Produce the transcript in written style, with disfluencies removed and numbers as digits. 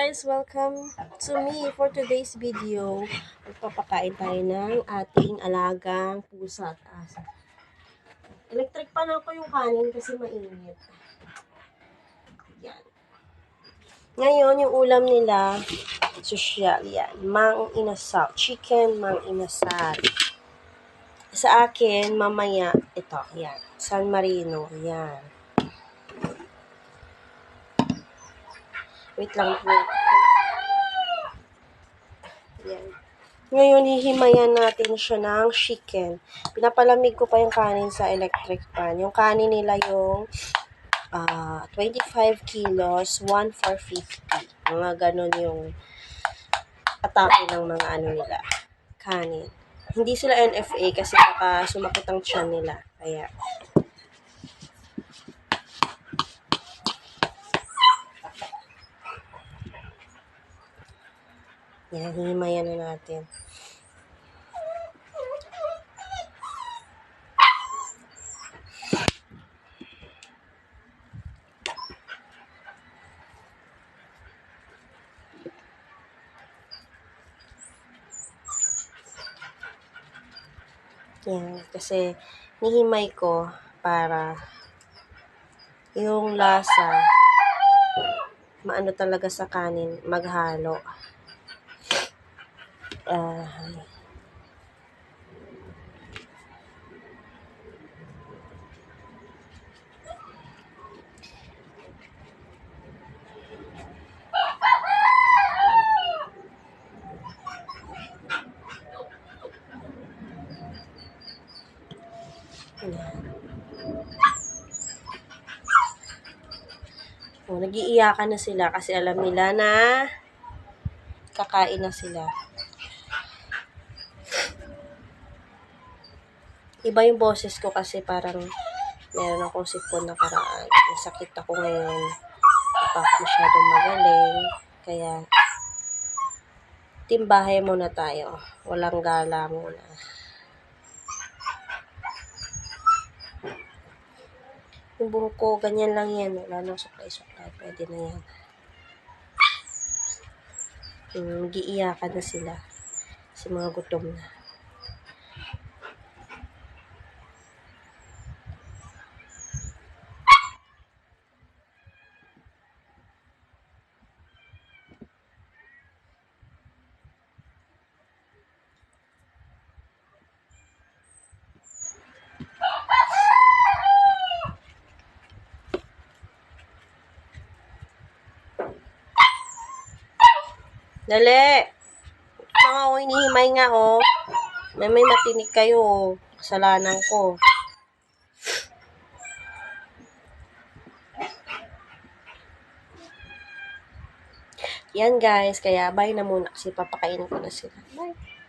guys! Welcome to me for today's video. Magpapakain tayo ng ating alagang pusa at aso. Electric pan ako yung kanin kasi mainit. Yan. Ngayon, yung ulam nila, social yan. Mang inasal. Chicken, mang inasal. Sa akin, mamaya, ito, yan. San Marino, yan. Wait lang po. Yan. Ngayon, hihimayan natin siya ng chicken. Pinapalamig ko pa yung kanin sa electric pan. Yung kanin nila yung 25 kilos, 1,450. Mga ganun yung atake ng mga ano nila, kanin. Hindi sila NFA kasi baka sumakit ang tiyan nila. Kaya, yan, hihimayan na natin. Yan, kasi nihimay ko para yung lasa maano talaga sa kanin, maghalo. Nag-iiyakan na sila kasi alam nila na kakain na sila. Iba yung boses ko kasi parang meron akong sipon na karaan. Nasakit ako ngayon. Hindi pa ako masyadong magaling. Kaya, timbahay muna tayo. Walang gala muna. Yung buhok ko, ganyan lang yan. Wala nang suklay-suklay. Pwede na yan. Giiyakan na sila. Kasi mga gutom na. Dali! Mga ko inihimay nga, oh. May matinig kayo, oh. Kasalanan ko. Yan, guys. Kaya, bye na muna kasi papakainin ko na sila. Bye!